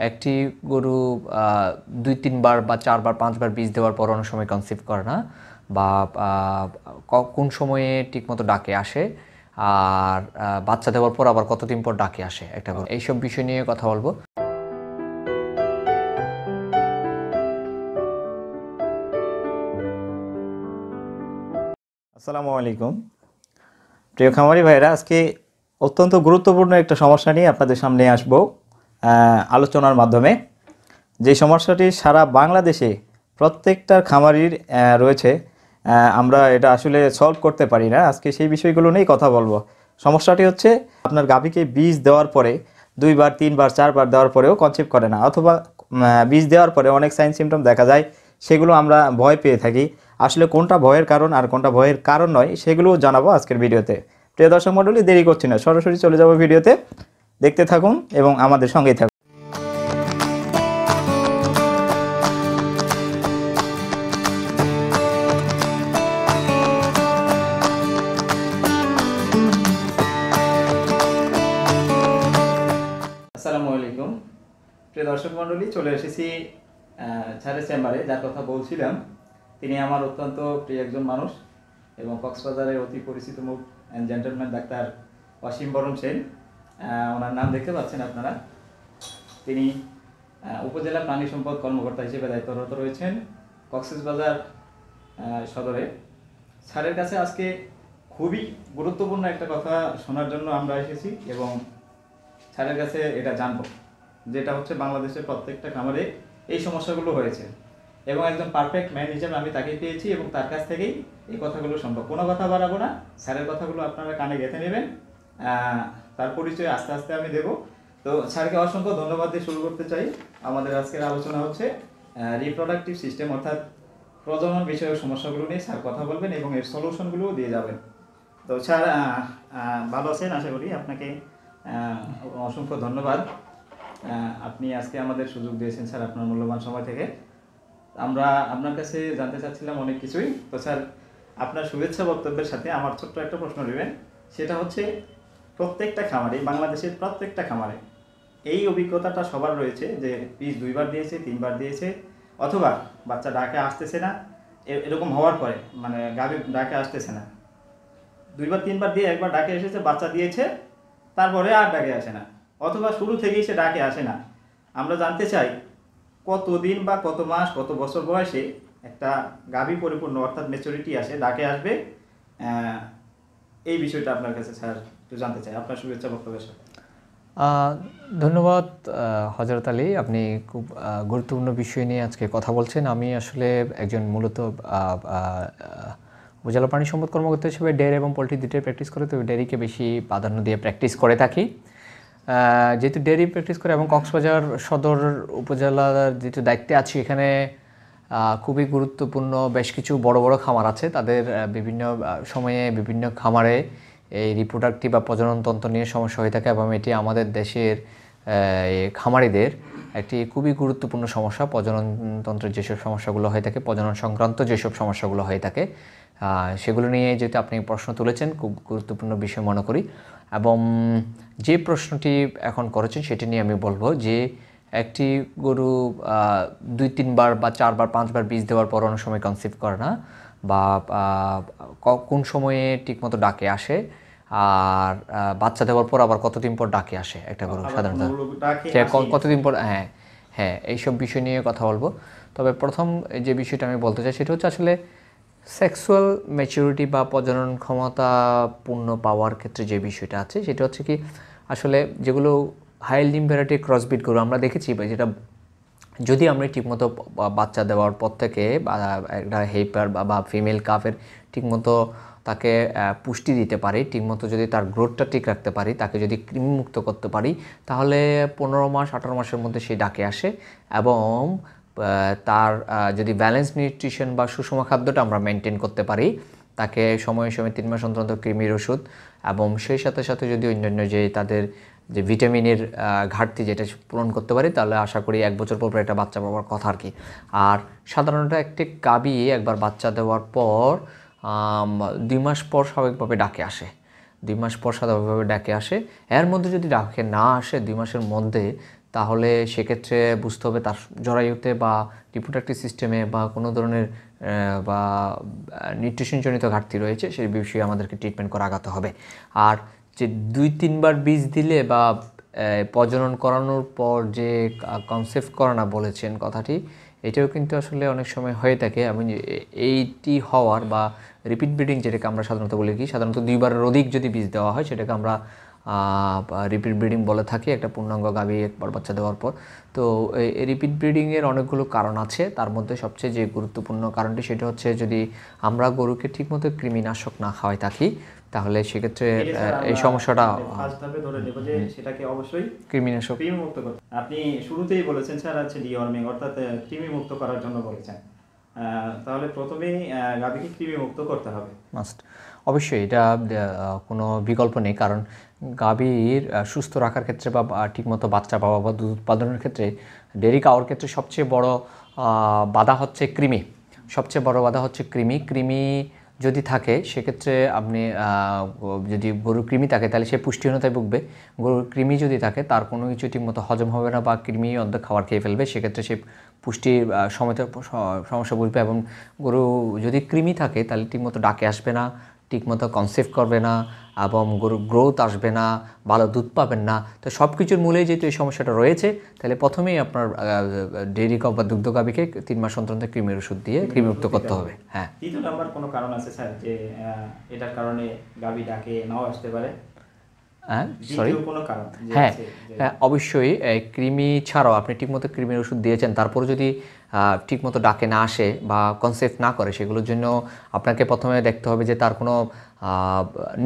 একটি গরু 2-3 বার বা 4 বার 5 বার বীজ দেওয়ার পর অনেক সময় কনসিভ করে না, বা কোন সময়ে ঠিকমতো ডাকে আসে, আর বাচ্চা দেওয়ার পর আবার কতদিন পর ডাকে আসে একটা গরু, এইসব বিষয় নিয়ে কথা বলবো। আসসালামু আলাইকুম প্রিয় খামারি ভাইরা, আজকে অত্যন্ত গুরুত্বপূর্ণ একটা সমস্যা নিয়ে আপনাদের সামনে আসব আলোচনার মাধ্যমে। যে সমস্যাটি সারা বাংলাদেশে প্রত্যেকটা খামারির রয়েছে, আমরা এটা আসলে সলভ করতে পারি না। আজকে সেই বিষয়গুলো নিয়েই কথা বলবো। সমস্যাটি হচ্ছে আপনার গাভীকে বীজ দেওয়ার পরে 2 বার 3 বার 4 বার দেওয়ার পরেও কনসিভ করে না, অথবা বীজ দেওয়ার পরে অনেক সাইন সিমটম দেখা যায়, সেগুলো আমরা ভয় পেয়ে থাকি। আসলে কোনটা ভয়ের কারণ আর কোনটা ভয়ের কারণ নয় সেগুলো জানাবো আজকের ভিডিওতে। প্রিয় দর্শক মণ্ডলী, দেরি করছি না, সরাসরি চলে যাব ভিডিওতে। দেখতে থাকুন এবং আমাদের সঙ্গেই থাকুন। আসসালামু আলাইকুম প্রিয় দর্শক মণ্ডলী, চলে এসেছি স্যারের চেম্বারে। যার কথা বলছিলাম, তিনি আমার অত্যন্ত প্রিয় একজন মানুষ এবং কক্সবাজারের অতি পরিচিত মুখ অ্যান্ড জেন্টলম্যান ডাক্তার অসীম বরণ সেন। ওনার নাম দেখতে পাচ্ছেন আপনারা। তিনি উপজেলা প্রাণী সম্পদ কর্মকর্তা হিসেবে দায়িত্বরত রয়েছেন কক্সবাজার সদরে। স্যারের কাছে আজকে খুবই গুরুত্বপূর্ণ একটা কথা শোনার জন্য আমরা এসেছি এবং স্যারের কাছে এটা জানবো, যেটা হচ্ছে বাংলাদেশের প্রত্যেকটা খামারে এই সমস্যাগুলো হয়েছে এবং একজন পারফেক্ট ম্যান হিসেবে আমি তাকে পেয়েছি এবং তার কাছ থেকেই এই কথাগুলো সম্ভব। কোনো কথা বাড়াবো না, স্যারের কথাগুলো আপনারা কানে গেঁথে নেবেন। তার পরিচয় আস্তে আস্তে আমি দেব। তো স্যারকে অসংখ্য ধন্যবাদ দিয়ে শুরু করতে চাই। আমাদের আজকের আলোচনা হচ্ছে রিপ্রোডাক্টিভ সিস্টেম, অর্থাৎ প্রজনন বিষয়ক সমস্যাগুলো নিয়ে স্যার কথা বলবেন এবং এর সলিউশনগুলোও দিয়ে যাবেন। তো স্যার ভালো আছেন আশা করি। আপনাকে অসংখ্য ধন্যবাদ, আপনি আজকে আমাদের সুযোগ দিয়েছেন স্যার, আপনার মূল্যবান সময় থেকে। আমরা আপনার কাছে জানতে চাচ্ছিলাম অনেক কিছুই। তো স্যার, আপনার শুভেচ্ছা বক্তব্যের সাথে আমার ছোট্ট একটা প্রশ্ন নেবেন। সেটা হচ্ছে, প্রত্যেকটা খামারে, বাংলাদেশের প্রত্যেকটা খামারে এই অভিজ্ঞতাটা সবার রয়েছে যে বীজ 2 বার দিয়েছে, 3 বার দিয়েছে, অথবা বাচ্চা ডাকে আসতেছে না। এরকম হওয়ার পরে মানে গাভী ডাকে আসতেছে না, 2 বার 3 বার দিয়ে একবার ডাকে এসেছে, বাচ্চা দিয়েছে, তারপরে আর ডাকে আসে না, অথবা শুরু থেকেই সে ডাকে আসে না। আমরা জানতে চাই কতদিন বা কত মাস কত বছর বয়সে একটা গাভী পরিপূর্ণ অর্থাৎ ম্যাচুরিটি আসে, ডাকে আসবে। এই বিষয়টা আপনার কাছে স্যার একটু জানতে চাই, আপনার শুভেচ্ছা বক্তব্যের সাথে। ধন্যবাদ হযরত আলী, আপনি খুব গুরুত্বপূর্ণ বিষয় নিয়ে আজকে কথা বলছেন। আমি আসলে একজন মূলত উপজেলা প্রাণী সম্পদ কর্মকর্তা হিসেবে ডেয়ারি এবং পোলট্রি দুটোই প্র্যাকটিস করে, তো ডেয়ারিকে বেশি প্রাধান্য দিয়ে প্র্যাকটিস করে থাকি। যেহেতু ডেয়ারি প্র্যাকটিস করে এবং কক্সবাজার সদর উপজেলার যেহেতু দায়িত্বে আছি, এখানে খুবই গুরুত্বপূর্ণ বেশ কিছু বড় বড় খামার আছে। তাদের বিভিন্ন সময়ে বিভিন্ন খামারে এই রিপ্রোডাক্টিভ বা প্রজননতন্ত্র নিয়ে সমস্যা হয়ে থাকে এবং এটি আমাদের দেশের খামারিদের একটি খুবই গুরুত্বপূর্ণ সমস্যা। প্রজননতন্ত্রের যেসব সমস্যাগুলো হয়ে থাকে, প্রজনন সংক্রান্ত যেসব সমস্যাগুলো হয়ে থাকে, সেগুলো নিয়ে যেহেতু আপনি প্রশ্ন তুলেছেন, খুব গুরুত্বপূর্ণ বিষয় মনে করি। এবং যে প্রশ্নটি এখন করেছেন সেটি নিয়ে আমি বলবো যে একটি গরু 2-3 বার বা 4 বার 5 বার বীজ দেওয়ার পর অনেক সময় কনসিভ করে না, বা কোন সময়ে ঠিকমতো ডাকে আসে, আর বাচ্চা দেওয়ার পর আবার কতদিন পর ডাকে আসে একটা গরু সাধারণত, কতদিন পর, হ্যাঁ হ্যাঁ এইসব বিষয় নিয়ে কথা বলবো। তবে প্রথম যে বিষয়টা আমি বলতে চাই সেটা হচ্ছে আসলে সেক্সুয়াল ম্যাচুরিটি বা প্রজনন ক্ষমতা পূর্ণ পাওয়ার ক্ষেত্রে যে বিষয়টা আছে সেটা হচ্ছে কি, আসলে যেগুলো হাইলিম ভ্যারাইটি ক্রসবিট গরু আমরা দেখেছি, বা যেটা যদি আমরা ঠিকমতো বাচ্চা দেওয়ার পর থেকে বা একটা হেপার বা ফিমেল কাফের ঠিকমতো তাকে পুষ্টি দিতে পারি, ঠিকমতো যদি তার গ্রোথটা ঠিক রাখতে পারি, তাকে যদি কৃমিমুক্ত করতে পারি, তাহলে 15 মাস 18 মাসের মধ্যে সে ডাকে আসে। এবং তার যদি ব্যালেন্স নিউট্রিশন বা সুষম খাদ্যটা আমরা মেনটেন করতে পারি, তাকে সময়ে সময়ে 3 মাস অন্তর কৃমির ওষুধ, এবং সেই সাথে সাথে যদি অন্যান্য যে তাদের যে ভিটামিনের ঘাটতি যেটা পূরণ করতে পারি, তাহলে আশা করি 1 বছর পর একটা বাচ্চা পাওয়ার কথা আর কি। আর সাধারণত একটি গাভী একবার বাচ্চা দেওয়ার পর 2 মাস পর স্বাভাবিকভাবে ডাকে আসে, 2 মাস পর স্বাভাবিকভাবে ডাকে আসে। এর মধ্যে যদি ডাকে না আসে 2 মাসের মধ্যে, তাহলে সেক্ষেত্রে বুঝতে হবে তার জরায়ুতে বা রিপ্রোডাক্টিভ সিস্টেমে বা কোনো ধরনের বা নিউট্রিশনজনিত ঘাটতি রয়েছে সেই বিষয়ে আমাদেরকে ট্রিটমেন্ট করে আগাতে হবে। আর যে 2-3 বার বীজ দিলে বা প্রজনন করানোর পর যে কনসেপ্ট করানো বলেছেন কথাটি, এটাও কিন্তু আসলে অনেক সময় হয়ে থাকে। আমি এইটি হওয়ার বা রিপিট ব্রিডিং যেটাকে আমরা সাধারণত বলি কি, সাধারণত 2বারের অধিক যদি বীজ দেওয়া হয় সেটাকে আমরা রিপিট ব্রিডিং বলে থাকি, একটা পূর্ণাঙ্গ গাভী একবার বাচ্চা দেওয়ার পর। তো এই রিপিট ব্রিডিংয়ের অনেকগুলো কারণ আছে, তার মধ্যে সবচেয়ে যে গুরুত্বপূর্ণ কারণটি সেটা হচ্ছে যদি আমরা গরুকে ঠিকমতো কৃমিনাশক না খাওয়াই থাকি তাহলে সেক্ষেত্রে এই সমস্যাটা ফার্স্ট ধাপে ধরে নেব যে সেটাকে অবশ্যই কৃমিনাশক কৃমি মুক্ত করতে। আপনি শুরুতেই বলেছেন স্যার আছে ডিওয়ার্মিং অর্থাৎ কৃমি মুক্ত করার জন্য বলেছেন, তাহলে প্রথমেই গাভীকে কৃমি মুক্ত করতে হবে মাস্ট। অবশ্যই এটা কোনো বিকল্প নেই, কারণ গাভীর সুস্থ রাখার ক্ষেত্রে বা ঠিকমতো বাচ্চা পাওয়া বা দুধ উৎপাদনের ক্ষেত্রে ডেয়ারি কাউর ক্ষেত্রে সবচেয়ে বড় বাধা হচ্ছে কৃমি। সবচেয়ে বড় বাধা হচ্ছে কৃমি। কৃমি যদি থাকে সেক্ষেত্রে আপনি যদি গরুর কৃমি থাকে তাহলে সে পুষ্টিহীনতায় ভুগবে। গরুর কৃমি যদি থাকে তার কোনো কিছু ঠিকমতো হজম হবে না বা কৃমি অর্ধেক খাবার খেয়ে ফেলবে, সেক্ষেত্রে সে পুষ্টির সমস্যা বুঝবে। এবং গরু যদি কৃমি থাকে তাহলে ঠিকমতো ডাকে আসবে না, ঠিকমতো কনসেপ্ট করবে না এবং গরুর গ্রোথ আসবে না, ভালো দুধ পাবেন না। তো সব কিছুর মূলেই যেহেতু এই সমস্যাটা রয়েছে তাহলে প্রথমেই আপনার ডেইরি কাউ বা দুগ্ধ গাভীকে 3 মাস অন্তর কৃমির ওষুধ দিয়ে কৃমিমুক্ত করতে হবে। হ্যাঁ। দ্বিতীয় নাম্বার কোনো কারণ আছে স্যার যে এটার কারণে গাভী ডাকে নাও আসতে পারে? সরি, হ্যাঁ হ্যাঁ অবশ্যই। কৃমি ছাড়াও আপনি ঠিকমতো কৃমির ওষুধ দিয়েছেন, তারপরে যদি ঠিকমতো ডাকে না আসে বা কনসেপ্ট না করে, সেগুলোর জন্য আপনাকে প্রথমে দেখতে হবে যে তার কোনো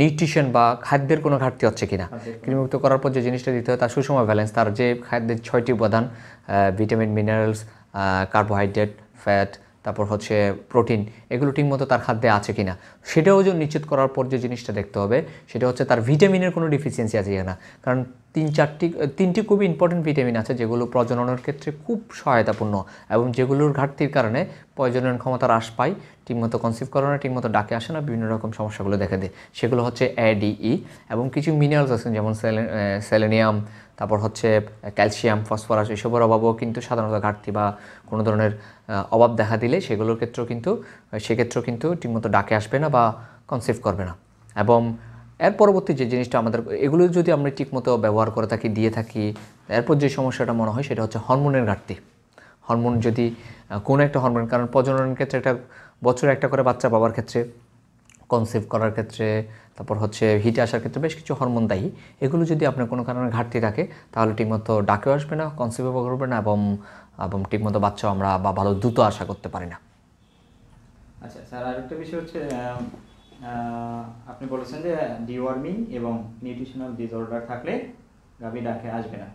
নিউট্রিশন বা খাদ্যের কোনো ঘাটতি হচ্ছে কিনা। কৃমিমুক্ত করার পর যে জিনিসটা দিতে হয় তার সুষম ব্যালেন্স, তার যে খাদ্যের 6টি উপাদান ভিটামিন, মিনারেলস, কার্বোহাইড্রেট, ফ্যাট, তারপর হচ্ছে প্রোটিন, এগুলো ঠিকমতো তার খাদ্যে আছে কিনা সেটাও যে নিশ্চিত করার পর যে জিনিসটা দেখতে হবে সেটা হচ্ছে তার ভিটামিনের কোনো ডিফিসিয়েন্সি আছে কিনা। কারণ 3-4টি খুবই ইম্পর্টেন্ট ভিটামিন আছে যেগুলো প্রজননের ক্ষেত্রে খুব সহায়তাপূর্ণ এবং যেগুলোর ঘাটতির কারণে প্রজনন ক্ষমতা হ্রাস পায়, ঠিকমতো কনসিভ করে না, ঠিকমতো ডাকে আসে না, বিভিন্ন রকম সমস্যাগুলো দেখা দেয়। সেগুলো হচ্ছে ADE এবং কিছু মিনারেলস আছে যেমন সেলেনিয়াম, তারপর হচ্ছে ক্যালসিয়াম, ফসফরাস, এসবের অভাবও কিন্তু সাধারণত ঘাটতি বা কোনো ধরনের অভাব দেখা দিলে সেক্ষেত্রেও কিন্তু ঠিকমতো ডাকে আসবে না বা কনসিভ করবে না। এবং এর পরবর্তী যে জিনিসটা আমাদের, এগুলো যদি আমরা ঠিকমতো ব্যবহার করে থাকি, দিয়ে থাকি, এরপর যে সমস্যাটা মনে হয় সেটা হচ্ছে হরমোনের ঘাটতি। হরমোন যদি কোনো একটা হরমোন, কারণ প্রজননের ক্ষেত্রে একটা বছরে একটা করে বাচ্চা পাওয়ার ক্ষেত্রে, কনসিভ করার ক্ষেত্রে, তারপর হচ্ছে হিটে আসার ক্ষেত্রে বেশ কিছু হরমোন দায়ী। এগুলো যদি আপনার কোনো কারণে ঘাটতি থাকে তাহলে ঠিকমতো ডাকেও আসবে না, কনসিভও করবে না এবং ঠিকমতো বাচ্চাও আমরা বা ভালো দ্রুত আশা করতে পারি না। আচ্ছা স্যার, আরেকটা বিষয় হচ্ছে আপনি বলেছেন যে ডিওয়ার্মিং এবং নিউট্রিশনাল ডিসঅর্ডার থাকলে গাভী ডাকে আসবে না।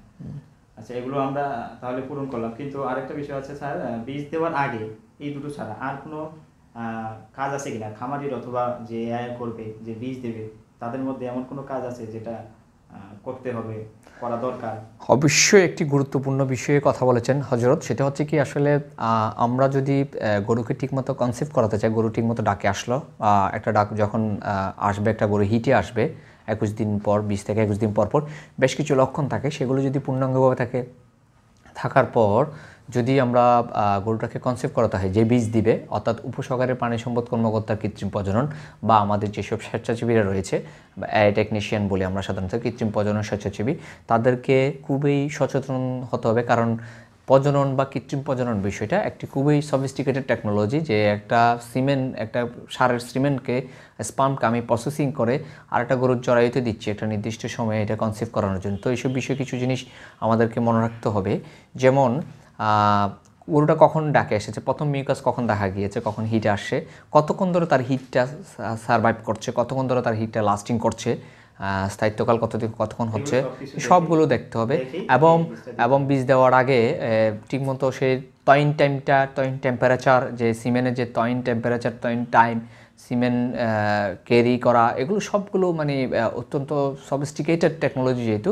আচ্ছা, এগুলো আমরা তাহলে পূরণ করলাম, কিন্তু আরেকটা বিষয় আছে স্যার, বীজ দেওয়ার আগে এই দুটো ছাড়া আর কোনো কাজ আছে কিনা? খামারির অথবা যে করবে, যে বীজ দেবে, তাদের মধ্যে এমন কোনো কাজ আছে যেটা করতে হবে, করা দরকার? অবশ্যই একটি গুরুত্বপূর্ণ বিষয়ে কথা বলেছেন হজরত, সেটা হচ্ছে কি আসলে আমরা যদি গরুকে ঠিকমতো কনসিভ করাতে চাই, গরু ঠিকমতো ডাকে আসলো, একটা ডাক যখন আসবে, একটা গরু হিটে আসবে 21 দিন পর, 20 থেকে 21 দিন পর পর বেশ কিছু লক্ষণ থাকে, সেগুলো যদি পূর্ণাঙ্গভাবে থাকার পর যদি আমরা গরুটাকে কনসিভ করাতে হয়, যে বীজ দিবে অর্থাৎ উপসহকারী প্রাণী সম্পদ কর্মকর্তার কৃত্রিম প্রজনন বা আমাদের যেসব স্বেচ্ছাসেবীরা রয়েছে, টেকনিশিয়ান বলি আমরা সাধারণত, কৃত্রিম প্রজনন স্বেচ্ছাসেবী, তাদেরকে খুবই সচেতন হতে হবে। কারণ প্রজনন বা কৃত্রিম প্রজনন বিষয়টা একটি খুবই সফিস্টিকেটেড টেকনোলজি, যে একটা সারের সিমেন্টকে, স্পার্মকে আমি প্রসেসিং করে আরেকটা গরুর জরায়ুতে দিচ্ছি একটা নির্দিষ্ট সময়ে এটা কনসিভ করানোর জন্য। তো এইসব বিষয়ে কিছু জিনিস আমাদেরকে মনে রাখতে হবে, যেমন গরুটা কখন ডাকে এসেছে, প্রথম মিউকাস কখন দেখা গিয়েছে, কখন হিটে আসছে, কতক্ষণ ধরে তার হিটটা সারভাইভ করছে, কতক্ষণ ধরে তার হিটটা লাস্টিং করছে, স্থায়িত্বকাল কতক্ষণ হচ্ছে, সবগুলো দেখতে হবে। এবং বীজ দেওয়ার আগে ঠিকমতো সেই তয়েন টেম্পারেচার, যে সিমেনের যে টেম্পারেচার, টাইম, সিমেন্ট ক্যারি করা, এগুলো সবগুলো মানে অত্যন্ত সফিস্টিকেটেড টেকনোলজি, যেহেতু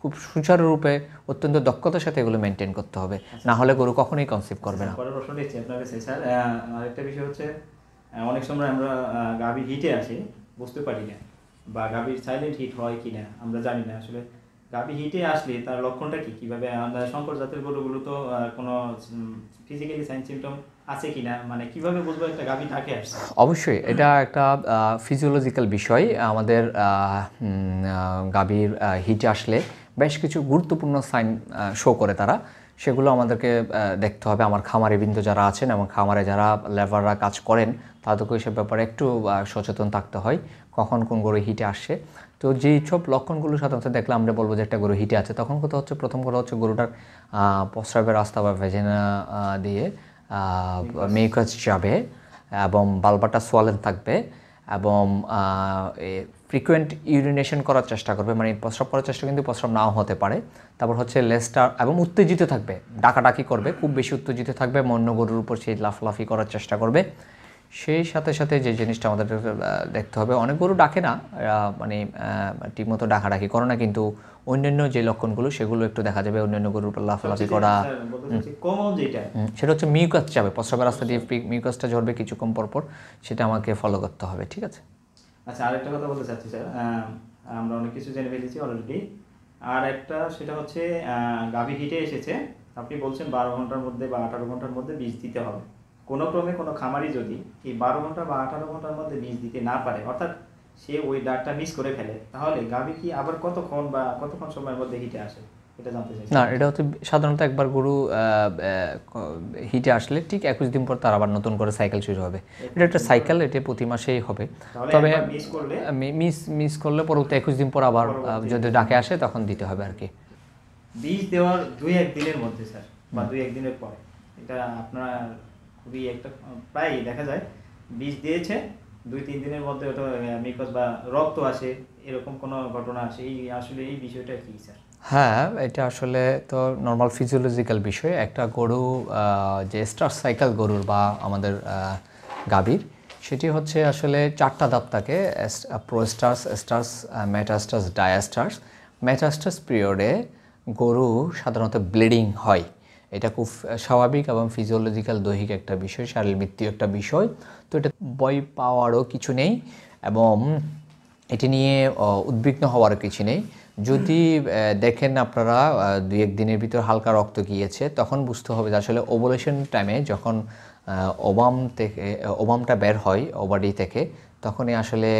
খুব সুচারুরূপে অত্যন্ত দক্ষতার সাথে এগুলো মেনটেন করতে হবে, না হলে গরু কখনোই কনসিভ করবে না। পরের প্রশ্ন দেখছি আপনার কাছে স্যার, আরেকটা বিষয় হচ্ছে অনেক সময় আমরা গাভী হিটে আসে বুঝতে পারি না, বা গাভীর সাইলেন্ট হিট হয় কিনা আমরা জানি না আসলে, গাভী হিটে আসলে তার লক্ষণটা কি, কিভাবে আমরা শঙ্কর জাতের গরুগুলো তো কোনো ফিজিক্যালি সাইন সিমটম আছে কিনা, মানে কিভাবে বুঝবো একটা গাভী ডাকে আসছে? অবশ্যই এটা একটা ফিজিওলজিক্যাল বিষয়। আমাদের গাভীর হিটে আসলে বেশ কিছু গুরুত্বপূর্ণ সাইন শো করে তারা, সেগুলো আমাদেরকে দেখতে হবে। আমার খামারে বিন্দু যারা আছেন এবং খামারে যারা লেবাররা কাজ করেন তাদেরকে এসব ব্যাপারে একটু সচেতন থাকতে হয় কখন কোন গরু হিটে আসছে। তো যেই সব লক্ষণগুলো সাধারণত দেখলে আমরা বলবো যে একটা গরু হিটে আছে, তখন কথা হচ্ছে প্রথম কথা হচ্ছে গরুটার প্রস্রাবের রাস্তা বা ভেজেনা দিয়ে মিউকাস যাবে এবং বালবাটা সোয়ালেন থাকবে এবং ফ্রিকুয়েন্ট ইউরিনেশন করার চেষ্টা করবে, মানে প্রস্রাব করার চেষ্টা কিন্তু প্রস্রাব নাও হতে পারে। তারপর হচ্ছে লেজটা এবং উত্তেজিত থাকবে, ডাকাডাকি করবে, খুব বেশি উত্তেজিত থাকবে, অন্য গরুর উপর সেই লাফলাফি করার চেষ্টা করবে। সেই সাথে সাথে যে জিনিসটা আমাদের দেখতে হবে, অনেক গরু ডাকে না, মানে ঠিকমতো ডাকাডাকি করে না, কিন্তু অন্যান্য যে লক্ষণগুলো সেগুলো একটু দেখা যাবে। অন্যান্য গরুর উপর লাফালাফি করা, কমন যেটা সেটা হচ্ছে মিউকাস যাবে, প্রস্রাবের রাস্তা দিয়ে মিউকাসটা ঝরবে কিছুক্ষণ পরপর, সেটা আমাকে ফলো করতে হবে। ঠিক আছে। আচ্ছা, আরেকটা কথা বলতে চাচ্ছি স্যার, আমরা অনেক কিছু জেনে ফেলেছি অলরেডি। আর একটা সেটা হচ্ছে গাভী হিটে এসেছে, আপনি বলছেন 12 ঘন্টার মধ্যে বা 18 ঘন্টার মধ্যে বীজ দিতে হবে। কোনো ক্রমে কোনো খামারি যদি এই 12 ঘন্টা বা 18 ঘন্টার মধ্যে বীজ দিতে না পারে, অর্থাৎ সে ওই ডাকটা মিস করে ফেলে, তাহলে গাভী কি আবার কতক্ষণ সময়ের মধ্যে হিটে আসে, এটা জানতে চাই। না, এটা হচ্ছে সাধারণত একবার গরু হিটে আসলে ঠিক 21 দিন পর তার আবার নতুন করে সাইকেল শুরু হবে। এটা একটা সাইকেল, এটা প্রতি মাসেই হবে। তবে মিস করলে পরবর্তী 21 দিন পর আবার যদি ডাকে আসে তখন দিতে হবে আর কি। বীজ দেওয়ার 2-1 দিনের মধ্যে স্যার, বা 2-1 দিনের পরে, এটা আপনার খুবই একটা প্রায় দেখা যায় বীজ দিয়েছে 2-3 দিনের মধ্যে ওটা মিকস বা রক্ত আসে, এরকম কোনো ঘটনা আসে, আসলে এই বিষয়টা কি স্যার? হ্যাঁ, এটা আসলে তো নর্মাল ফিজিওলজিক্যাল বিষয়। একটা গরু যে স্টার্স সাইকেল গরুর বা আমাদের গাভীর, সেটি হচ্ছে আসলে 4টা ধাপ থাকে: প্রোস্টার্স, স্টার্স, মেটাস্টার্স, ডায়াস্টার্স। মেটাস্টার্স পিরিয়ডে গরু সাধারণত ব্লিডিং হয়। এটা খুব স্বাভাবিক এবং ফিজিওলজিক্যাল দৈহিক একটা বিষয়, শারীরবৃত্তীয় একটা বিষয়। তো এটা ভয় পাওয়ারও কিছু নেই এবং এটি নিয়ে উদ্বিগ্ন হওয়ার কিছু নেই। যদি দেখেন আপনারা 2-1 দিনের ভিতর হালকা রক্ত গিয়েছে, তখন বুঝতে হবে যে আসলে ওভুলেশন টাইমে যখন ওভামটা বের হয় ওভারি থেকে, তখনই আসলে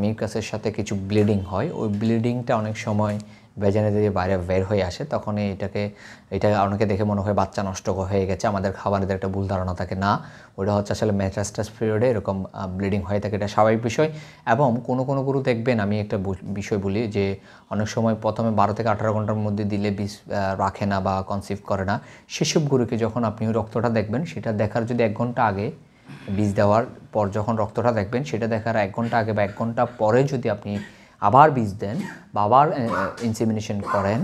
মিউকাসের সাথে কিছু ব্লিডিং হয়। ওই ব্লিডিংটা অনেক সময় ভেজানে দিয়ে বাইরে বের হয়ে আসে, তখন এটা অনেকে দেখে মনে হয় বাচ্চা নষ্ট হয়ে গেছে। আমাদের খাবারের একটা ভুল ধারণা থাকে, না, ওটা হচ্ছে আসলে মেটাস্টাস পিরিয়ডে এরকম ব্লিডিং হয়ে থাকে, এটা স্বাভাবিক বিষয়। এবং কোনো গরু দেখবেন, আমি একটা বিষয় বলি যে অনেক সময় প্রথমে 12 থেকে 18 ঘন্টার মধ্যে দিলে বীজ রাখে না বা কনসিভ করে না। সেসব গরুকে যখন আপনি রক্তটা দেখবেন, সেটা দেখার যদি 1 ঘন্টা আগে, বীজ দেওয়ার পর যখন রক্তটা দেখবেন, সেটা দেখার 1 ঘন্টা আগে বা 1 ঘন্টা পরে যদি আপনি আবার বীজ দেন বা আবার ইনসেমিনেশন করেন,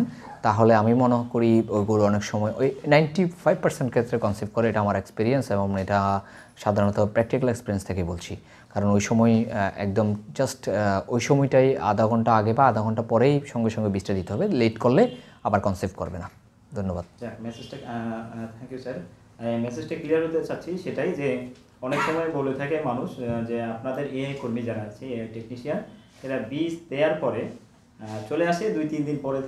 তাহলে আমি মনে করি ওই গরু অনেক সময় ওই 95% ক্ষেত্রে কনসিভ করে। এটা আমার এক্সপিরিয়েন্স এবং এটা সাধারণত প্র্যাকটিক্যাল এক্সপিরিয়েন্স থেকে বলছি। কারণ ওই সময় একদম জাস্ট ওই সময়টাই আধা ঘন্টা আগে বা আধা ঘন্টা পরেই সঙ্গে সঙ্গে বীজটা দিতে হবে। লেট করলে আবার কনসিভ করবে না। ধন্যবাদ। মেসেজটা থ্যাংক ইউ স্যার। মেসেজটা ক্লিয়ার হতে চাচ্ছি সেটাই, যে অনেক সময় বলে থাকে মানুষ যে আপনাদের এআই কর্মী যারা আছে, এআই টেকনিশিয়ান, এরা বীজ দেওয়ার পরে চলে আসে 2-3 দিন পরে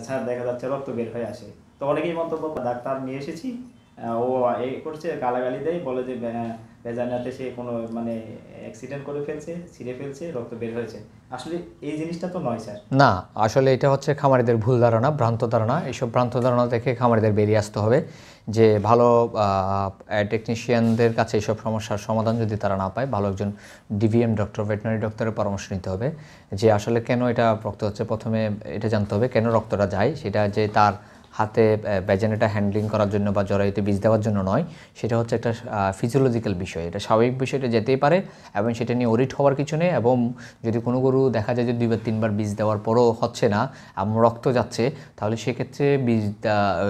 স্যার দেখা যাচ্ছে রক্ত বের হয়ে আসে। তো অনেকেই মন্তব্য, ডাক্তার নিয়ে এসেছি, ও এই করছে, গালাগালি দেয়, বলে যে ভেজানাতে সে কোনো মানে অ্যাক্সিডেন্ট করে ফেলছে, ছিঁড়ে ফেলছে, রক্ত বের হয়েছে। আসলে এই জিনিসটা তো নয় স্যার। না, আসলে এটা হচ্ছে খামারিদের ভুল ধারণা, ভ্রান্ত ধারণা। এইসব ভ্রান্ত ধারণা থেকে খামারিদের বেরিয়ে আসতে হবে, যে ভালো টেকনিশিয়ানদের কাছে এইসব সমস্যার সমাধান যদি তারা না পায়, ভালো একজন ডিভিএম ডক্টর, ভেটেরিনারি ডক্টরের পরামর্শ নিতে হবে যে আসলে কেন এটা রক্ত হচ্ছে। প্রথমে এটা জানতে হবে কেন রক্তটা যায়, সেটা যে তার হাতে ভ্যাজানাটা হ্যান্ডলিং করার জন্য বা জরায়ুতে বীজ দেওয়ার জন্য নয়, সেটা হচ্ছে একটা ফিজিওলজিক্যাল বিষয়। এটা স্বাভাবিক বিষয়টা যেতেই পারে এবং সেটা নিয়ে ওরিট হওয়ার কিছু নেই। এবং যদি কোনো গরু দেখা যায় যে 2-3 বার বীজ দেওয়ার পরও হচ্ছে না, এমন রক্ত যাচ্ছে, তাহলে সেক্ষেত্রে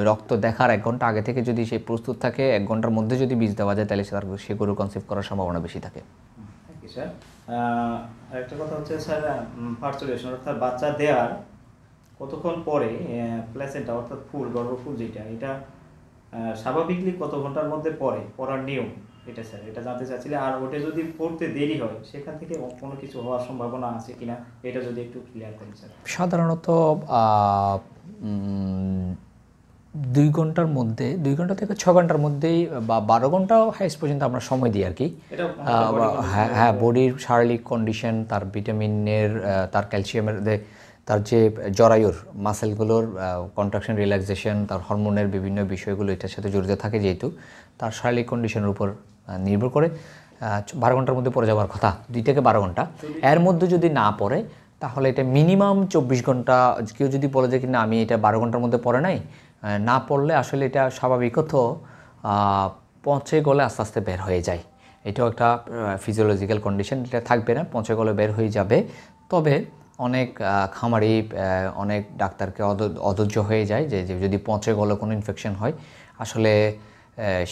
রক্ত দেখার 1 ঘন্টা আগে থেকে যদি সে প্রস্তুত থাকে, 1 ঘন্টার মধ্যে যদি বীজ দেওয়া যায়, তাহলে সে গরু কনসিভ করার সম্ভাবনা বেশি থাকে। Thank you sir. আরেকটা কথা হচ্ছে স্যার, পার্চুলেশন অর্থাৎ বাচ্চা দেওয়ার কতক্ষণ পরে প্লেসেন্টা অর্থাৎ ফুল, গর্ভফুল যেটা, এটা স্বাভাবিকলি কত ঘন্টার মধ্যে পড়ার নিয়ম, এটা স্যার, এটা জানতে চাচ্ছিলাম। আর ওটা যদি পড়তে দেরি হয় সেখান থেকে কোনো কিছু হওয়ার সম্ভাবনা আছে কিনা, এটা যদি একটু ক্লিয়ার করেন স্যার। সাধারণত 2 ঘন্টার মধ্যে, 2 ঘন্টা থেকে 6 ঘন্টার মধ্যেই বা 12 ঘন্টাও হাইস্ট পর্যন্ত আমরা সময় দিই আর কি। এটা হ্যাঁ হ্যাঁ, বডির শারীরিক কন্ডিশন, তার ভিটামিনের, তার ক্যালসিয়ামের, তার যে জরায়ুর মাসেলগুলোর কন্ট্রাকশন, রিল্যাক্সেশন, তার হরমোনের বিভিন্ন বিষয়গুলো এটার সাথে জড়িত থাকে, যেহেতু তার শারীরিক কন্ডিশনের উপর নির্ভর করে 12 ঘন্টার মধ্যে পড়ে যাওয়ার কথা, 2 থেকে 12 ঘন্টা। এর মধ্যে যদি না পড়ে তাহলে এটা মিনিমাম 24 ঘন্টা। কেউ যদি বলে যে কিনা আমি এটা 12 ঘন্টার মধ্যে পড়ে নাই, না পড়লে আসলে এটা স্বাভাবিকত পচে গলে আস্তে আস্তে বের হয়ে যায়। এটাও একটা ফিজিওলজিক্যাল কন্ডিশন, এটা থাকবে না, পচে গলে বের হয়ে যাবে। তবে অনেক খামারি, অনেক ডাক্তারকে অধৈর্য হয়ে যায় যে যদি পচে গলে কোনো ইনফেকশন হয়, আসলে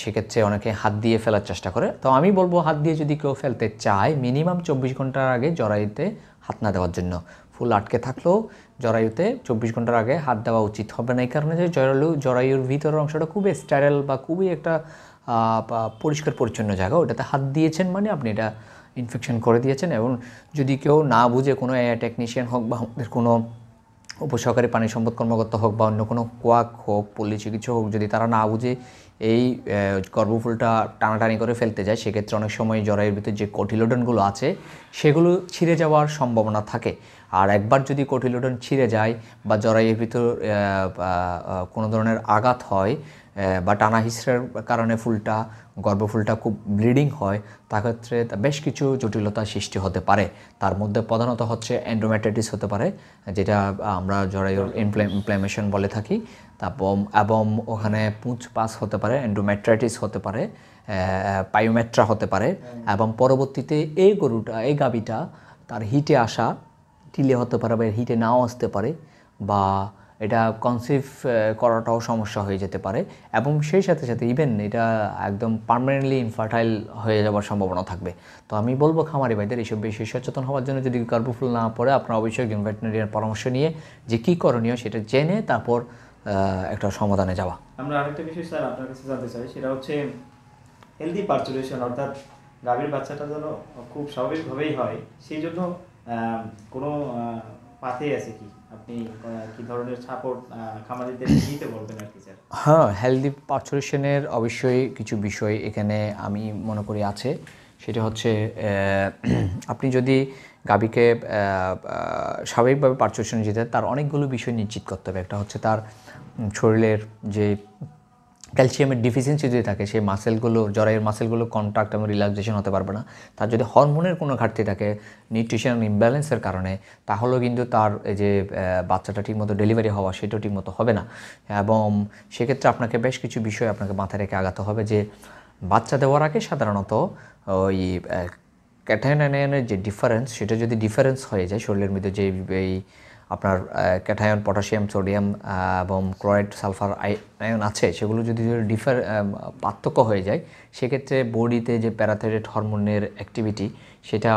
সেক্ষেত্রে অনেকে হাত দিয়ে ফেলার চেষ্টা করে। তো আমি বলবো হাত দিয়ে যদি কেউ ফেলতে চায় মিনিমাম 24 ঘন্টার আগে জরায়ুতে হাত না দেওয়ার জন্য। ফুল আটকে থাকলেও জরায়ুতে 24 ঘন্টার আগে হাত দেওয়া উচিত হবে না, এই কারণে যে জরায়ুর ভিতরের অংশটা খুবই স্টেরাইল বা খুবই একটা পরিষ্কার পরিচ্ছন্ন জায়গা, ওটাতে হাত দিয়েছেন মানে আপনি এটা ইনফেকশন করে দিয়েছেন। এবং যদি কেউ না বুঝে, কোনো টেকনিশিয়ান হোক বা আমাদের কোনো উপসহকারী পানি সম্পদ কর্মকর্তা হোক বা অন্য কোনো কোয়াক হোক, পল্লী চিকিৎসক হোক, যদি তারা না বুঝে এই গর্ভফুলটা টানাটানি করে ফেলতে যায়, সেক্ষেত্রে অনেক সময় জরায়ুর ভিতর যে কোটিলোডনগুলো আছে সেগুলো ছিঁড়ে যাওয়ার সম্ভাবনা থাকে। আর একবার যদি কোটিলোডন ছিঁড়ে যায় বা জরায়ুর ভিতর কোনো ধরনের আঘাত হয় বা টানা হিসড়ের কারণে গর্ভফুলটা খুব ব্লিডিং হয়, তাক্ষেত্রে বেশ কিছু জটিলতা সৃষ্টি হতে পারে। তার মধ্যে প্রধানত হচ্ছে এন্ডোমেট্রাইটিস হতে পারে, যেটা আমরা জরায়ুর ইনফ্ল্যামেশন বলে থাকি। এবং ওখানে পুঁজ পাস হতে পারে, এন্ডোমেট্রাইটিস হতে পারে, পায়োমেট্রা হতে পারে। এবং পরবর্তীতে এই গাভীটা তার হিটে আসা ডিলে হতে পারে বা হিটে নাও আসতে পারে, বা এটা কনসিভ করাটাও সমস্যা হয়ে যেতে পারে। এবং সেই সাথে সাথে ইভেন এটা একদম পার্মানেন্টলি ইনফার্টাইল হয়ে যাওয়ার সম্ভাবনা থাকবে। তো আমি বলবো খামারি ভাইদের এইসব বেশি সচেতন হওয়ার জন্য, যদি গর্ভফুল না পড়ে আপনারা অবশ্যই একজন ভেটেরিনারিয়ান পরামর্শ নিয়ে যে কী করণীয় সেটা জেনে তারপর একটা সমাধানে যাওয়া। আমরা আরেকটা বিষয় স্যার আপনার কাছে জানতে চাই, সেটা হচ্ছে হেলদি পার্চুরেশন, অর্থাৎ গাভীর বাচ্চাটা যেন খুব স্বাভাবিকভাবেই হয়, সেই জন্য কোনো পাথে আছে কি, আপনি কি ধরনের সাপোর্ট খামারিদের নিতে বলবেন আর কি স্যার? হ্যাঁ, হেলদি পার্চুরেশনের অবশ্যই কিছু বিষয় এখানে আমি মনে করি আছে। সেটা হচ্ছে আপনি যদি গাভীকে স্বাভাবিকভাবে পার্চুরেশন দিতে, তার অনেকগুলো বিষয় নিশ্চিত করতে হবে। একটা হচ্ছে তার শরীরের যে ক্যালসিয়ামের ডিফিসিয়েন্সি যদি থাকে, সেই মাসেলগুলো, জরায়ুর মাসেলগুলো কন্ট্রাক্ট এবং রিল্যাক্সেশন হতে পারবে না। তার যদি হরমোনের কোনো ঘাটতি থাকে, নিউট্রিশনাল ইমব্যালেন্সের কারণে, তাহলেও কিন্তু তার এই যে বাচ্চাটা ঠিকমতো ডেলিভারি হওয়া সেটাও ঠিকমতো হবে না। এবং সেক্ষেত্রে আপনাকে বেশ কিছু বিষয় আপনাকে মাথায় রেখে আগাতে হবে যে বাচ্চা দেওয়ার আগে সাধারণত ওই ক্যাটায়ন অ্যানায়নের যে ডিফারেন্স, সেটা যদি ডিফারেন্স হয়ে যায় শরীরের মধ্যে, যে এই আপনার ক্যাটায়ন, পটাশিয়াম, সোডিয়াম এবং ক্লোরাইড, সালফার আয়ন আছে, সেগুলো যদি পার্থক্য হয়ে যায়, সেক্ষেত্রে বডিতে যে প্যারাথাইরয়েড হরমোনের অ্যাক্টিভিটি সেটা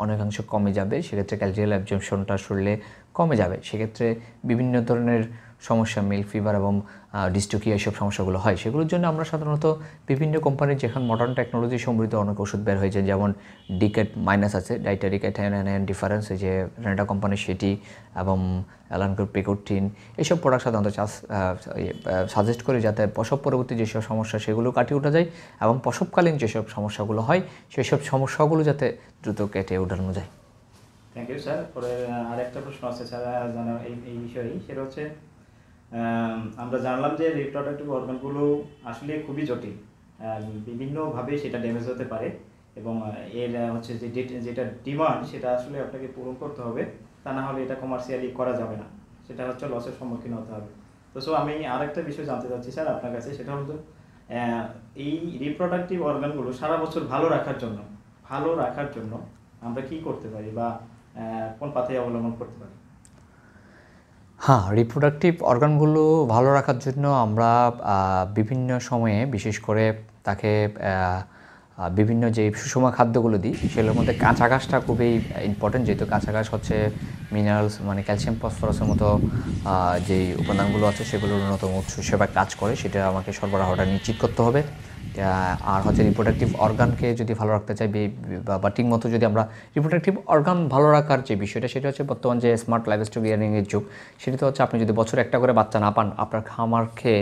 অনেকাংশ কমে যাবে। সেক্ষেত্রে ক্যালসিয়াম অ্যাবজর্পশনটা শরীরে কমে যাবে। সেক্ষেত্রে বিভিন্ন ধরনের সমস্যা, মিল্ক ফিভার এবং ডিস্টোকিয়া, এইসব সমস্যাগুলো হয়। সেগুলোর জন্য আমরা সাধারণত বিভিন্ন কোম্পানির, যেখানে মডার্ন টেকনোলজি সমৃদ্ধ অনেক ওষুধ বের হয়েছে, যেমন ডিকেট মাইনাস আছে, ডাইটারি ক্যাটায়ন অ্যানায়ন ডিফারেন্স, এই যে রেনাটা কোম্পানির সেটি, এবং অ্যালানকোর পেকোটিন, এইসব প্রোডাক্ট সাধারণত সাজেস্ট করে যাতে প্রসব পরবর্তী যেসব সমস্যা সেগুলো কাটিয়ে ওঠা যায়, এবং প্রসবকালীন যেসব সমস্যাগুলো হয় সেই সব সমস্যাগুলো যাতে দ্রুত কেটে ওঠানো যায়। Thank you sir. পরে আরেকটা প্রশ্ন আছে স্যার জানা এই বিষয়েই, সেটা হচ্ছে আমরা জানলাম যে রিপ্রোডাক্টিভ অর্গানগুলো আসলে খুবই জটিল, বিভিন্নভাবে সেটা ড্যামেজ হতে পারে, এবং এর হচ্ছে যে যেটা ডিমান্ড সেটা আসলে আপনাকে পূরণ করতে হবে, তা না হলে এটা কমার্শিয়ালি করা যাবে না, সেটা হচ্ছে লসের সম্মুখীন হতে হবে। তো আমি আরেকটা বিষয় জানতে চাচ্ছি স্যার আপনার কাছে, সেটা হলো এই রিপ্রোডাক্টিভ অর্গানগুলো সারা বছর ভালো রাখার জন্য আমরা কি করতে পারি বা কোন পাথে অবলম্বন করতে পারি? হ্যাঁ, রিপ্রোডাক্টিভ অর্গানগুলো ভালো রাখার জন্য আমরা বিভিন্ন সময়ে, বিশেষ করে তাকে বিভিন্ন যে সুষম খাদ্যগুলো দিই সেগুলোর মধ্যে কাঁচা ঘাসটা খুবই ইম্পর্টেন্ট, যেহেতু কাঁচা ঘাস হচ্ছে মিনারেলস মানে ক্যালসিয়াম ফসফরাসের মতো যেই উপাদানগুলো আছে সেগুলোর অন্যতম উৎস হিসেবে কাজ করে, সেটা আমাকে সরবরাহটা নিশ্চিত করতে হবে। আর হচ্ছে রিপ্রোডাক্টিভ অর্গানকে যদি ভালো রাখতে চাই বা ঠিকমতো যদি আমরা রিপ্রোডাক্টিভ অর্গান ভালো রাখার যে বিষয়টা, সেটা হচ্ছে বর্তমান যে স্মার্ট লাইভস্টক ইয়ারিংয়ের যুগ, সেটা তো হচ্ছে আপনি যদি বছরে একটা করে বাচ্চা না পান, আপনার খামারকে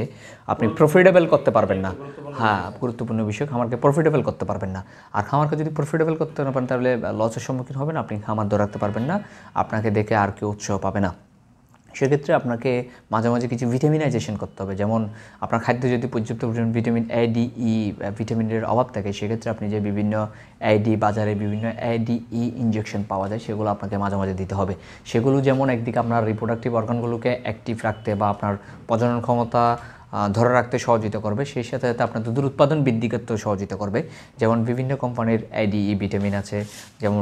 আপনি প্রফিটেবল করতে পারবেন না। হ্যাঁ, গুরুত্বপূর্ণ বিষয়, খামারকে প্রফিটেবল করতে পারবেন না। আর খামারকে যদি প্রফিটেবল করতে না পারেন তাহলে লসের সম্মুখীন হবেন, আপনি খামার ধরে রাখতে পারবেন না, আপনাকে দেখে আর কেউ উৎসাহ পাবে না। সেক্ষেত্রে আপনাকে মাঝে মাঝে কিছু ভিটামিনাইজেশন করতে হবে। যেমন আপনার খাদ্যে যদি পর্যাপ্ত পরিমাণ ভিটামিন এ, ডি, ই ভিটামিনের অভাব থাকে, সেক্ষেত্রে আপনি যে বিভিন্ন এডি বাজারে বিভিন্ন এডিই ইনজেকশন পাওয়া যায়, সেগুলো আপনাকে মাঝে মাঝে দিতে হবে। সেগুলো যেমন একদিকে আপনার রিপ্রোডাক্টিভ অর্গানগুলোকে অ্যাক্টিভ রাখতে বা আপনার প্রজনন ক্ষমতা ধরে রাখতে সহযোগিতা করবে, সেই সাথে সাথে আপনার দুধের উৎপাদন বৃদ্ধি করতেও সহযোগিতা করবে। যেমন বিভিন্ন কোম্পানির এডিই ভিটামিন আছে, যেমন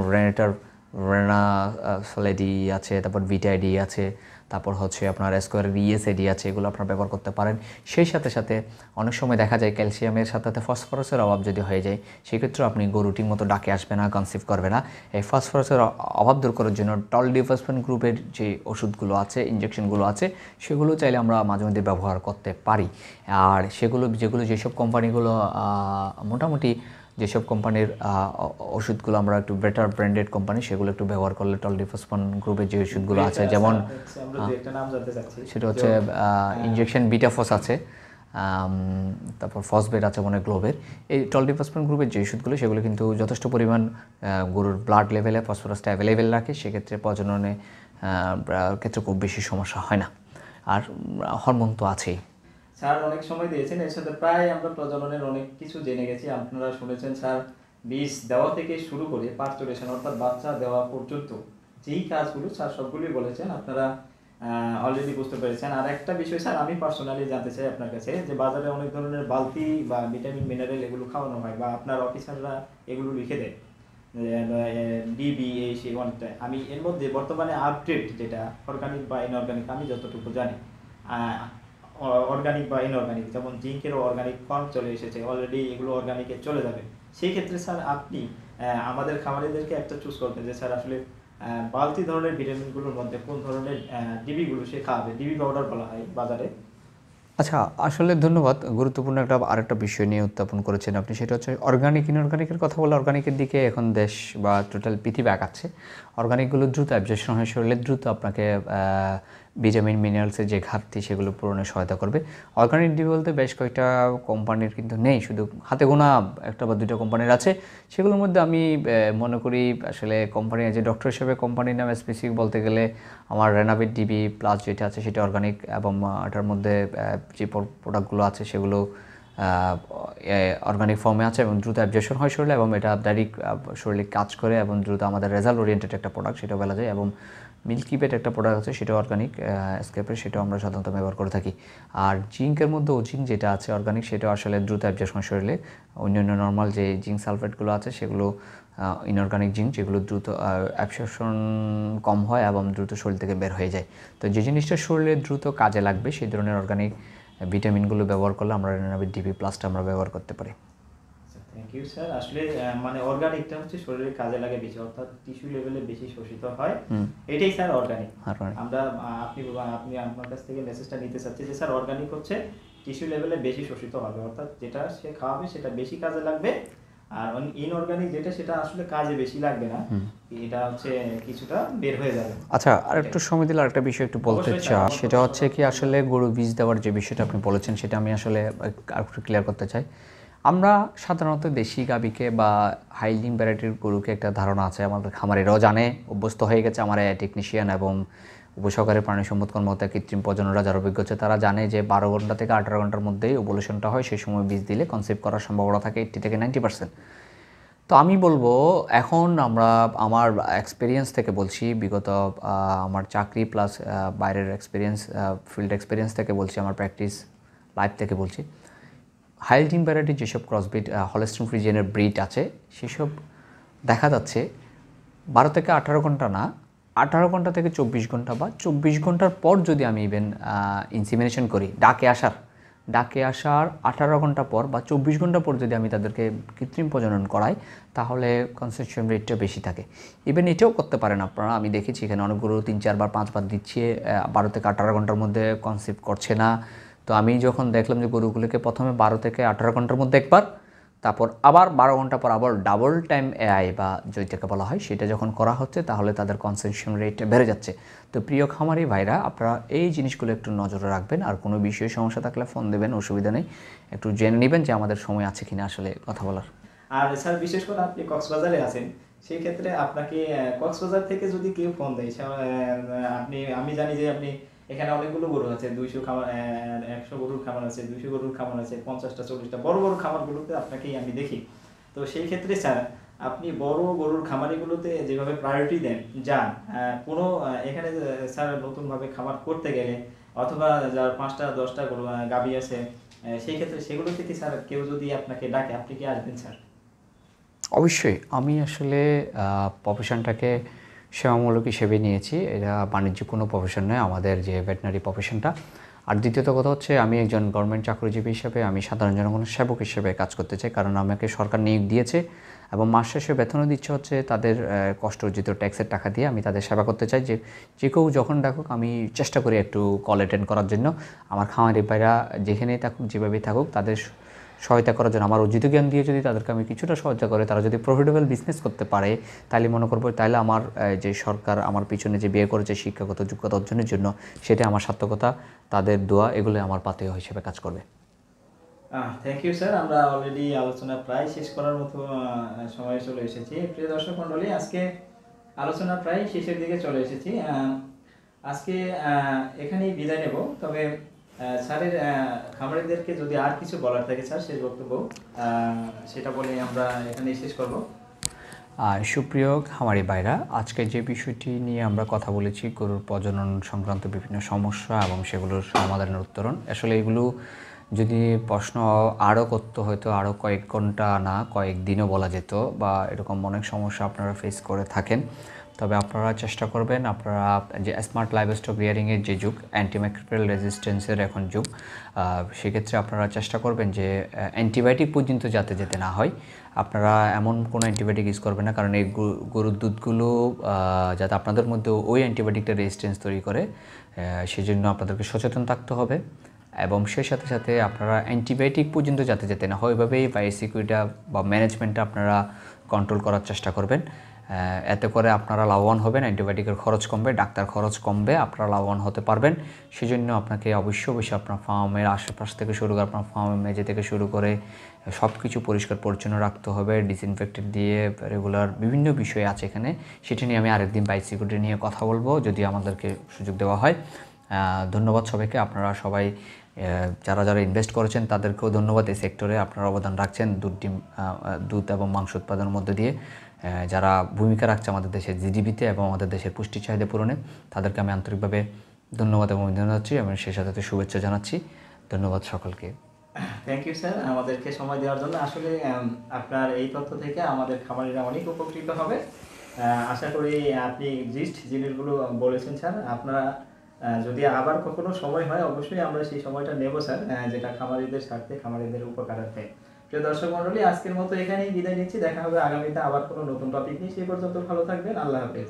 রেনা সোলেডি আছে, তারপর ভিটাইডি আছে, তারপর হচ্ছে আপনার স্কোয়ারের ইএসএডি আছে, এগুলো আপনারা ব্যবহার করতে পারেন। সেই সাথে সাথে অনেক সময় দেখা যায় ক্যালসিয়ামের সাথে সাথে ফসফরাসের অভাব যদি হয়ে যায়, সেক্ষেত্রে আপনি গরু ঠিক মতো ডাকে আসবে না, কনসিভ করবে না। এই ফসফরাসের অভাব দূর করার জন্য টলডিফসফেন গ্রুপের যে ওষুধগুলো আছে, ইনজেকশনগুলো আছে, সেগুলো চাইলে আমরা মাঝে মধ্যে ব্যবহার করতে পারি। আর যেগুলো যেসব কোম্পানিগুলো মোটামুটি যেসব কোম্পানির ওষুধগুলো আমরা একটু বেটার ব্র্যান্ডেড কোম্পানি, সেগুলো একটু ব্যবহার করলে টলডিফসফেন গ্রুপের যে ওষুধগুলো আছে, যেমন সেটা হচ্ছে ইনজেকশন বিটাফস আছে, তারপর ফসবেট আছে মনে গ্লোবের। এই টলডিফসফেন গ্রুপের যে ওষুধগুলো, সেগুলো কিন্তু যথেষ্ট পরিমাণ গরুর ব্লাড লেভেলে ফসফরাসটা অ্যাভেলেবেল রাখে, সেক্ষেত্রে প্রজননে ক্ষেত্রে খুব বেশি সমস্যা হয় না। আর হরমোন তো আছেই। স্যার অনেক সময় দিয়েছেন, এর সাথে প্রায় আমরা প্রজননের অনেক কিছু জেনে গেছি। আপনারা শুনেছেন স্যার, বীজ দেওয়া থেকে শুরু করে পার্চুরেশন অর্থাৎ বাচ্চা দেওয়া পর্যন্ত যেই কাজগুলো স্যার সবগুলোই বলেছেন, আপনারা অলরেডি বুঝতে পেরেছেন। আর একটা বিষয় স্যার আমি পার্সোনালি জানতে চাই আপনার কাছে, যে বাজারে অনেক ধরনের বালতি বা ভিটামিন মিনারেল এগুলো খাওয়ানো হয়, বা আপনার অফিসাররা এগুলো লিখে দেয় ডিবি এই সেই অনেকটা। আমি এর মধ্যে বর্তমানে আপডেট যেটা অর্গানিক বা ইনঅর্গানিক, আমি যতটুকু জানি অর্গানিক বা ইনঅর্গানিক, যেমন জিঙ্কেরও অর্গানিক ফর্ম চলে এসেছে অলরেডি, এগুলো অর্গানিকে চলে যাবে। সেই ক্ষেত্রে স্যার আপনি আমাদের খামারিদেরকে একটা চুজ করবেন যে স্যার আসলে বালতি ধরনের ভিটামিনগুলোর মধ্যে কোন ধরনের ডিবিগুলো সে খাওয়াবে। ডিবি পাউডার বলা হয় বাজারে। আচ্ছা, আসলে ধন্যবাদ। গুরুত্বপূর্ণ আরেকটা বিষয় নিয়ে উত্থাপন করেছেন আপনি, সেটা হচ্ছে অর্গানিক ইনঅর্গানিকের কথা বলে। অর্গানিকের দিকে এখন দেশ বা টোটাল পৃথিবী আগাচ্ছে। অর্গানিকগুলো দ্রুত অ্যাবজর্পশন হয় শরীরে, দ্রুত আপনাকে ভিটামিন মিনারেলসের যে ঘাটতি সেগুলো পূরণে সহায়তা করবে। অর্গানিক ডি বলতে বেশ কয়েকটা কোম্পানির কিন্তু নেই, শুধু হাতে গোনা একটা বা দুটো কোম্পানির আছে। সেগুলোর মধ্যে আমি মনে করি আসলে কোম্পানি আছে, ডক্টর হিসেবে কোম্পানির নাম স্পেসিফিক বলতে গেলে আমার রেনাবিট ডিবি প্লাস যেটা আছে সেটা অর্গানিক, এবং এটার মধ্যে যে প্রোডাক্টগুলো আছে সেগুলো অর্গানিক ফর্মে আছে এবং দ্রুত অ্যাবজর্পশন হয় শরীরে, এবং এটা ডাইরেক্ট শরীরে কাজ করে এবং দ্রুত আমাদের রেজাল্ট ওরিয়েন্টেড একটা প্রোডাক্ট, সেটাও বলা যায়। এবং মিল্কি পেট একটা প্রোডাক্ট আছে, সেটাও অর্গানিক স্কেপের, সেটাও আমরা সাধারণত ব্যবহার করে থাকি। আর জিঙ্কের মধ্যে জিঙ্ক যেটা আছে অর্গানিক, সেটাও আসলে দ্রুত অ্যাবজর্পশন শরীরে। অন্যান্য নর্মাল যে জিঙ্ক সালফেটগুলো আছে সেগুলো ইনঅর্গানিক জিঙ্ক, যেগুলো দ্রুত অ্যাবজর্পশন কম হয় এবং দ্রুত শরীর থেকে বের হয়ে যায়। তো যে জিনিসটা শরীরে দ্রুত কাজে লাগবে সেই ধরনের অর্গানিক ভিটামিনগুলো ব্যবহার করলে আমরা রেনাবিট ডিবি প্লাসটা আমরা ব্যবহার করতে পারি। Thank you sir. আসলে মানে অর্গানিকটা হচ্ছে শরীরে কাজে লাগে বেশি, অর্থাৎ টিস্যু লেভেলে বেশি শোষিত হয়, এটাই স্যার অর্গানিক। আমরা আপনি আপনার কাছ থেকে মেসেজটা নিতে চাচ্ছি যে স্যার অর্গানিক হচ্ছে টিস্যু লেভেলে বেশি শোষিত হবে, অর্থাৎ যেটা সে খাওয়াবে সেটা বেশি কাজে লাগবে। আর ইনঅর্গানিক যেটা সেটা আসলে কাজে বেশি লাগবে না, এটা হচ্ছে কিছুটা বের হয়ে যাবে। আচ্ছা, আর একটু সময় দিলে আরেকটা বিষয় একটু বলতে চাই, সেটা হচ্ছে কি আসলে গরু বীজ দেওয়ার যে বিষয়টা আপনি বলেছেন, সেটা আমি আসলে আরেকটু ক্লিয়ার করতে চাই। আমরা সাধারণত দেশি গাভীকে বা হাইলিং ভ্যারাইটির গরুকে একটা ধারণা আছে, আমাদের খামারেরাও জানে, অভ্যস্ত হয়ে গেছে। আমার টেকনিশিয়ান এবং উপসহকারী প্রাণী সম্পদ কর্মকর্তা কৃত্রিম প্রজননরা যারা অভিজ্ঞ আছে তারা জানে যে 12 ঘন্টা থেকে 18 ঘন্টার মধ্যেই ওভুলেশনটা হয়, সেই সময় বীজ দিলে কনসেপ্ট করার সম্ভাবনা থাকে 80 থেকে 90%। তো আমি বলবো এখন আমার এক্সপিরিয়েন্স থেকে বলছি, বিগত আমার চাকরি প্লাস বাইরের এক্সপিরিয়েন্স, ফিল্ড এক্সপিরিয়েন্স থেকে বলছি, আমার প্র্যাকটিস লাইফ থেকে বলছি, হাইলিং ভ্যারাইটির যেসব ক্রসব্রিড হলস্টিন ফ্রিজিয়ানের ব্রিড আছে, সেসব দেখা যাচ্ছে 12 থেকে 18 ঘন্টা না, 18 ঘন্টা থেকে 24 ঘন্টা বা 24 ঘন্টার পর যদি আমি ইভেন ইনসিমিনেশন করি, ডাকে আসার ডাকে আসার 18 ঘন্টা পর বা 24 ঘন্টা পর যদি আমি তাদেরকে কৃত্রিম প্রজনন করাই তাহলে কনসেপশন রেটটা বেশি থাকে। ইভেন এটাও করতে পারেন আপনারা, আমি দেখেছি এখানে অনেক গরু 3-4 বার 5 বার দিচ্ছে, 12 থেকে 18 ঘন্টার মধ্যে কনসেপ্ট করছে না। তো আমি যখন দেখলাম যে গরুগুলোকে প্রথমে 12 থেকে 18 ঘন্টার মধ্যে একবার, তারপর আবার 12 ঘন্টা পর আবার ডাবল টাইম এআই বা যেটাকে বলা হয় সেটা যখন করা হচ্ছে তাহলে তাদের কনসেপশন রেট বেড়ে যাচ্ছে। তো প্রিয় খামারি ভাইরা, আপনারা এই জিনিসগুলো একটু নজরে রাখবেন, আর কোনো বিষয়ে সমস্যা থাকলে ফোন দেবেন, অসুবিধা নেই। একটু জেনে নেবেন যে আমাদের সময় আছে কিনা আসলে কথা বলার। আর স্যার বিশেষ করে আপনি কক্সবাজারে আছেন, সেই ক্ষেত্রে আপনাকে কক্সবাজার থেকে যদি কেউ ফোন দেয়, আমি জানি যে আপনি এখানে অনেকগুলো গরু আছে, 200 খামার, 100 গরুর খামার আছে, 200 গরুর খামার আছে, 50টা 40টা বড় বড় খামারগুলোতে আপনাকেই আমি দেখি। তো সেই ক্ষেত্রে স্যার আপনি বড় গরুর খামারিগুলোতে যেভাবে প্রায়োরিটি দেন যান, কোনো এখানে স্যার নতুনভাবে খামার করতে গেলে অথবা যার 5টা 10টা গরু গাভী আছে, সেই ক্ষেত্রে সেগুলো থেকে স্যার কেউ যদি আপনাকে ডাকে, আপনি কি আসবেন স্যার? অবশ্যই, আমি আসলে প্রফেশনটাকে সেবামূলক হিসেবে নিয়েছি, এটা বাণিজ্যিক কোনো প্রফেশন নয় আমাদের যে ভেটেনারি প্রফেশনটা। আর দ্বিতীয়ত কথা হচ্ছে, আমি একজন গভর্নমেন্ট চাকরিজীবী হিসেবে আমি সাধারণ জনগণের সেবক হিসেবে কাজ করতে চাই, কারণ আমাকে সরকার নিয়োগ দিয়েছে এবং মাস শেষে বেতনও দিচ্ছে হচ্ছে তাদের কষ্ট অর্জিত ট্যাক্সের টাকা দিয়ে। আমি তাদের সেবা করতে চাই, যে কেউ যখন ডাকুক আমি চেষ্টা করি একটু কল অ্যাটেন্ড করার জন্য। আমার খামারি ভাইরা যেখানেই থাকুক যেভাবেই থাকুক তাদের সহায়তা করার জন্য আমার অর্জিত জ্ঞান দিয়ে যদি তাদেরকে আমি কিছুটা সহায়তা করে তারা যদি প্রফিটেবল বিজনেস করতে পারে, তাহলে মনে করবো তাহলে আমার যে সরকার আমার পিছনে যে বিয়ে করেছে শিক্ষাগত যোগ্যতা অর্জনের জন্য, সেটা আমার সার্থকতা, তাদের দোয়া এগুলো আমার পাথেয় হিসেবে কাজ করবে। থ্যাংক ইউ স্যার, আমরা অলরেডি আলোচনা প্রায় শেষ করার মতো সময় চলে এসেছি। প্রিয় দর্শক মণ্ডলী, আজকে আলোচনা প্রায় শেষের দিকে চলে এসেছি। আজকে এখানেই বিদায় নেব, তবে স্যারের খামারিদেরকে যদি আর কিছু বলার থাকে স্যার, শেষ বক্তব্য সেটা বলে আমরা এখানেই শেষ করব। সুপ্রিয় খামারি ভাইরা, আজকে যে বিষয়টি নিয়ে আমরা কথা বলেছি, গরুর প্রজনন সংক্রান্ত বিভিন্ন সমস্যা এবং সেগুলোর সমাধানের উত্তরণ, আসলে এগুলো যদি প্রশ্ন আরও করতে হয়তো আরও কয়েক ঘন্টা না কয়েক দিনও বলা যেত, বা এরকম অনেক সমস্যা আপনারা ফেস করে থাকেন। তবে আপনারা চেষ্টা করবেন, আপনারা যে স্মার্ট লাইভস্টক রিয়ারিংয়ের যে যুগ, অ্যান্টিমাইক্রোবিয়াল রেজিস্ট্যান্সের এখন যুগ, সেক্ষেত্রে আপনারা চেষ্টা করবেন যে অ্যান্টিবায়োটিক পর্যন্ত যাতে যেতে না হয়। আপনারা এমন কোনো অ্যান্টিবায়োটিক ইউজ করবেন না, কারণ এই গরুর দুধগুলো যাতে আপনাদের মধ্যে ওই অ্যান্টিবায়োটিকটা রেজিস্ট্যান্স তৈরি করে, সেজন্য আপনাদেরকে সচেতন থাকতে হবে। এবং সেই সাথে সাথে আপনারা অ্যান্টিবায়োটিক পর্যন্ত যাতে যেতে না হয়, ওইভাবেই বায়োসিকিউরিটি বা ম্যানেজমেন্টটা আপনারা কন্ট্রোল করার চেষ্টা করবেন। এতে করে আপনারা লাভবান হবেন, অ্যান্টিবায়োটিকের খরচ কমবে, ডাক্তার খরচ কমবে, আপনারা লাভবান হতে পারবেন। সেজন্য আপনাকে অবশ্যই আপনার ফার্মের আশেপাশ থেকে শুরু করে আপনার ফার্মের মেঝে থেকে শুরু করে সব কিছু পরিষ্কার পরিচ্ছন্ন রাখতে হবে, ডিসইনফেক্টেন্ট দিয়ে রেগুলার বিভিন্ন বিষয় আছে এখানে, সেটা নিয়ে আমি আরেকদিন বায়োসিকিউরিটি নিয়ে কথা বলবো যদি আমাদেরকে সুযোগ দেওয়া হয়। ধন্যবাদ সবাইকে, আপনারা সবাই যারা যারা ইনভেস্ট করেছেন তাদেরকেও ধন্যবাদ। এই সেক্টরে আপনারা অবদান রাখছেন দুধ এবং মাংস উৎপাদনের মধ্যে দিয়ে যারা ভূমিকা রাখছে আমাদের দেশের জিডিপিতে এবং আমাদের দেশের পুষ্টি চাহিদা পূরণে, তাদেরকে আমি আন্তরিকভাবে ধন্যবাদ এবং অভিনন্দন জানাচ্ছি এবং সেই সাথে শুভেচ্ছা জানাচ্ছি। ধন্যবাদ সকলকে। থ্যাংক ইউ স্যার আমাদেরকে সময় দেওয়ার জন্য। আসলে আপনার এই তথ্য থেকে আমাদের খামারিরা অনেক উপকৃত হবে। আশা করি আপনি জিনিসগুলো বলেছেন স্যার, আপনারা যদি আবার কখনো সময় হয় অবশ্যই আমরা সেই সময়টা নেব স্যার, যেটা খামারিদের স্বার্থে, খামারিদের উপকারার্থে। প্রিয় দর্শক মণ্ডলী, আজকের মতো এখানেই বিদায় নিচ্ছি। দেখা হবে আগামীতে আবার কোনো নতুন টপিক নিয়ে। সেই পর্যন্ত ভালো থাকবেন। আল্লাহ হাফেজ।